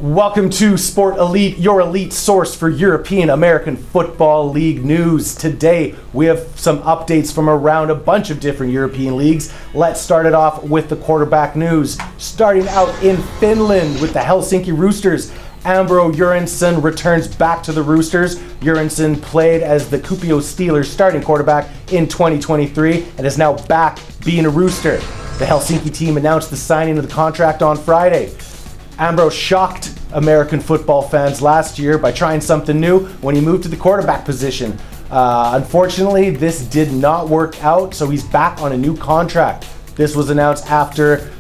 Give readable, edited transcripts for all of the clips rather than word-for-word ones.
Welcome to Sport Elite, your elite source for European American Football League news. Today, we have some updates from around a bunch of different European leagues. Let's start it off with the quarterback news. Starting out in Finland with the Helsinki Roosters, Ambro Jönsson returns back to the Roosters. Jönsson played as the Kuopio Steelers starting quarterback in 2023 and is now back being a Rooster. The Helsinki team announced the signing of the contract on Friday. Ambro shocked American football fans last year by trying something new when he moved to the quarterback position. Unfortunately, this did not work out, so he's back on a new contract. This was announced after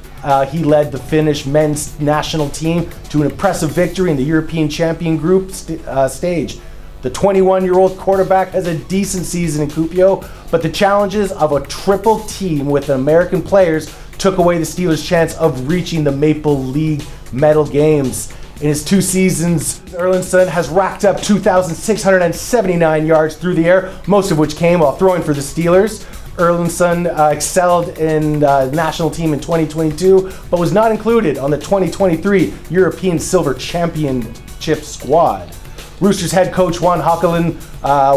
he led the Finnish men's national team to an impressive victory in the European Champion Group stage. The 21-year-old quarterback has a decent season in Kuopio, but the challenges of a triple team with American players took away the Steelers' chance of reaching the Maple League medal games. In his 2 seasons, Erlandsson has racked up 2,679 yards through the air, most of which came while throwing for the Steelers. Erlandsson excelled in the national team in 2022, but was not included on the 2023 European Silver Championship squad. Roosters head coach Juan Hakalin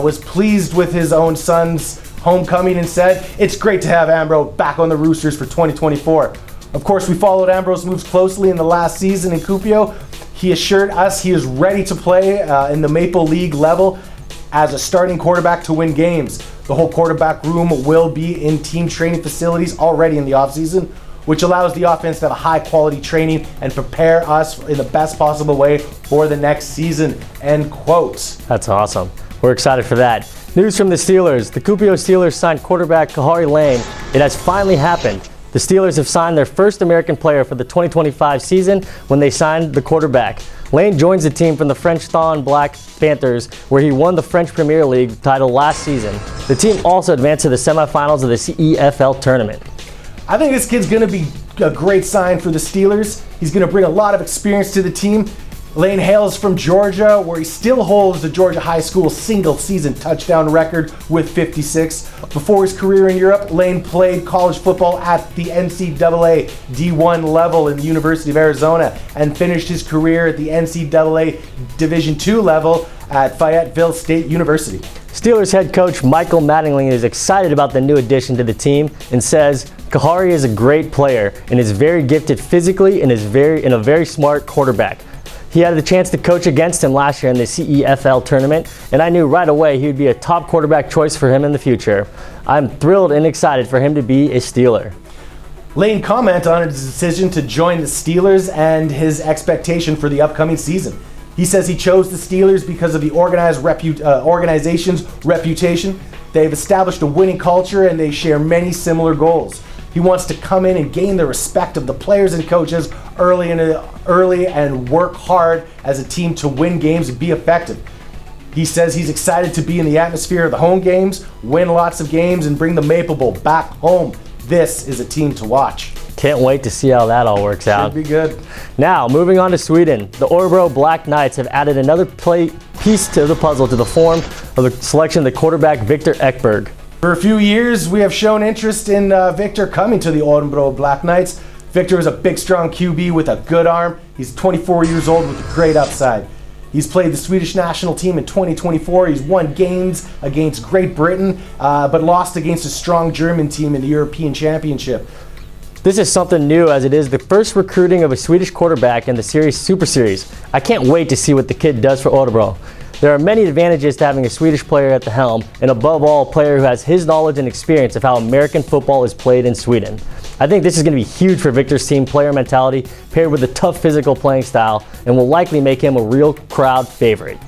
was pleased with his own son's homecoming and said, "It's great to have Ambro back on the Roosters for 2024. Of course, we followed Ambro's moves closely in the last season in Kuopio. He assured us he is ready to play in the Maple League level as a starting quarterback to win games. The whole quarterback room will be in team training facilities already in the offseason, which allows the offense to have a high-quality training and prepare us in the best possible way for the next season," end quote. That's awesome. We're excited for that. News from the Steelers. The Kuopio Steelers signed quarterback Kahari Lane. It has finally happened. The Steelers have signed their first American player for the 2025 season when they signed the quarterback. Lane joins the team from the French Thon Black Panthers, where he won the French Premier League title last season. The team also advanced to the semifinals of the CEFL tournament. I think this kid's going to be a great sign for the Steelers. He's going to bring a lot of experience to the team. Lane hails from Georgia, where he still holds the Georgia High School single-season touchdown record with 56. Before his career in Europe, Lane played college football at the NCAA D1 level in the University of Arizona and finished his career at the NCAA Division II level at Fayetteville State University. Steelers head coach Michael Mattingly is excited about the new addition to the team and says, "Kahari is a great player and is very gifted physically and is a very smart quarterback. He had the chance to coach against him last year in the CEFL tournament, and I knew right away he would be a top quarterback choice for him in the future. I'm thrilled and excited for him to be a Steeler." Lane commented on his decision to join the Steelers and his expectation for the upcoming season. He says he chose the Steelers because of the organization's reputation. They've established a winning culture and they share many similar goals. He wants to come in and gain the respect of the players and coaches early and work hard as a team to win games and be effective. He says he's excited to be in the atmosphere of the home games, win lots of games, and bring the Maple Bowl back home. This is a team to watch. Can't wait to see how that all works out. Should be good. Now, moving on to Sweden. The Örebro Black Knights have added another piece to the puzzle to the form of the selection of the quarterback Victor Ekberg. For a few years, we have shown interest in Victor coming to the Örebro Black Knights. Victor is a big, strong QB with a good arm. He's 24 years old with a great upside. He's played the Swedish national team in 2024. He's won games against Great Britain, but lost against a strong German team in the European Championship. This is something new, as it is the first recruiting of a Swedish quarterback in the Super Series. I can't wait to see what the kid does for Örebro. There are many advantages to having a Swedish player at the helm, and above all, a player who has his knowledge and experience of how American football is played in Sweden. I think this is going to be huge for Victor's team player mentality, paired with a tough physical playing style, and will likely make him a real crowd favorite.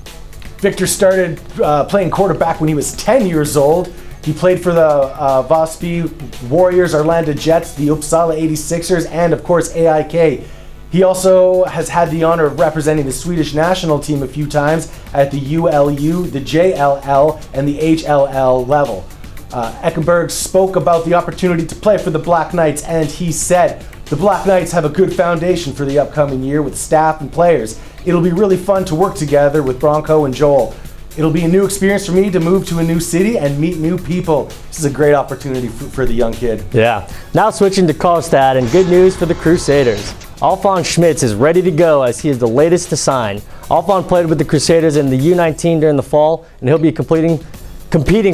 Victor started playing quarterback when he was 10 years old. He played for the Vasby Warriors, Arlanda Jets, the Uppsala 86ers, and of course AIK. He also has had the honor of representing the Swedish national team a few times at the ULU, the JLL, and the HLL level. Eckenberg spoke about the opportunity to play for the Black Knights, and he said, "The Black Knights have a good foundation for the upcoming year with staff and players. It'll be really fun to work together with Bronco and Joel. It'll be a new experience for me to move to a new city and meet new people." This is a great opportunity for the young kid. Yeah. Now switching to Karlstad, and good news for the Crusaders. Alphonse Schmitz is ready to go as he is the latest to sign. Alphonse played with the Crusaders in the U19 during the fall, and he'll be competing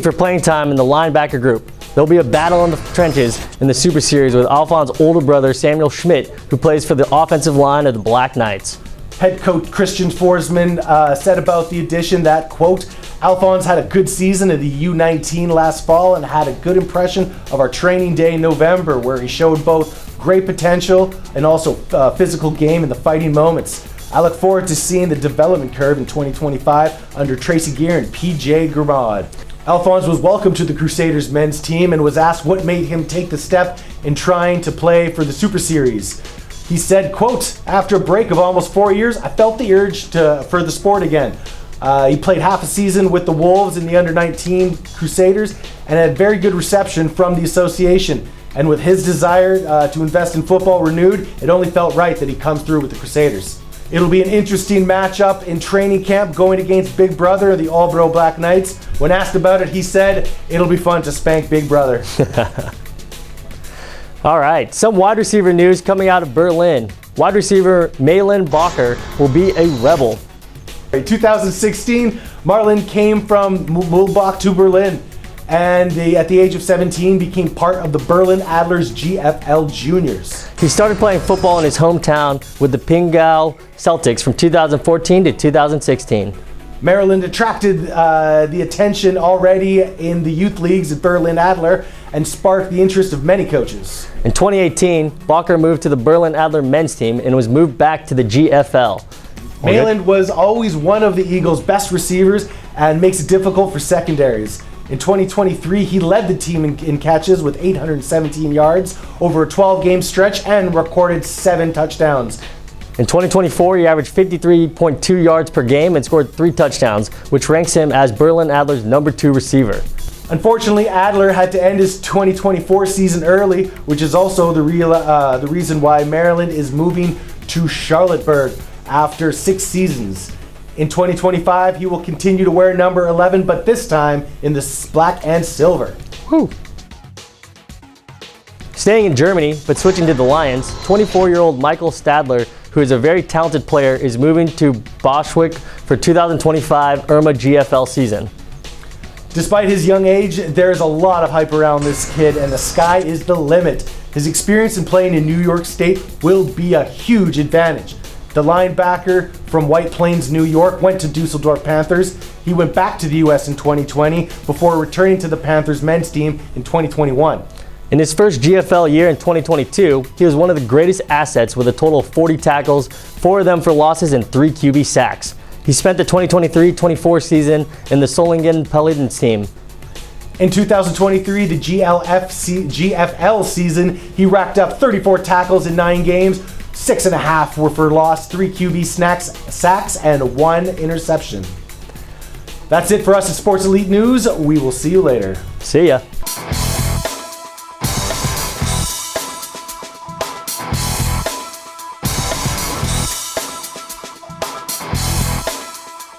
for playing time in the linebacker group. There'll be a battle in the trenches in the Super Series with Alphonse's older brother Samuel Schmidt, who plays for the offensive line of the Black Knights. Head coach Christian Forsman said about the addition that, quote, Alphonse had a good season in the U19 last fall and had a good impression of our training day in November, where he showed both great potential and also physical game in the fighting moments. I look forward to seeing the development curve in 2025 under Tracy Gear and PJ Gramad. Alphonse was welcomed to the Crusaders men's team and was asked what made him take the step in trying to play for the Super Series. He said, quote, after a break of almost 4 years, I felt the urge for the sport again. He played half a season with the Wolves in the under-19 Crusaders and had very good reception from the association. And with his desire to invest in football renewed, it only felt right that he comes through with the Crusaders. It'll be an interesting matchup in training camp going against Big Brother, the All-Bro Black Knights. When asked about it, he said, it'll be fun to spank Big Brother. All right, some wide receiver news coming out of Berlin. Wide receiver Malin Bakker will be a Rebel. In 2016, Marlon came from Mulbach to Berlin, and at the age of 17 became part of the Berlin Adlers GFL Juniors. He started playing football in his hometown with the Pingau Celtics from 2014 to 2016. Maryland attracted the attention already in the youth leagues at Berlin Adler and sparked the interest of many coaches. In 2018, Bakker moved to the Berlin Adler men's team and was moved back to the GFL. Malin was always one of the Eagles' best receivers and makes it difficult for secondaries. In 2023, he led the team in catches with 817 yards over a 12-game stretch and recorded 7 touchdowns. In 2024, he averaged 53.2 yards per game and scored 3 touchdowns, which ranks him as Berlin Adler's number 2 receiver. Unfortunately, Adler had to end his 2024 season early, which is also the reason why Maryland is moving to Charlotteburg after 6 seasons. In 2025, he will continue to wear number 11, but this time in the black and silver. Whew. Staying in Germany, but switching to the Lions, 24-year-old Michael Stadler, who is a very talented player, is moving to Boschwick for 2025 Irma GFL season. Despite his young age, there's a lot of hype around this kid, and the sky is the limit. His experience in playing in New York State will be a huge advantage. The linebacker from White Plains, New York, went to Dusseldorf Panthers. He went back to the U.S. in 2020 before returning to the Panthers men's team in 2021. In his first GFL year in 2022, he was one of the greatest assets with a total of 40 tackles, 4 of them for losses and 3 QB sacks. He spent the 2023-24 season in the Solingen Paladins team. In 2023, the GFL season, he racked up 34 tackles in 9 games, 6.5 were for loss, 3 QB sacks, and 1 interception. That's it for us at Sports Elite News. We will see you later. See ya.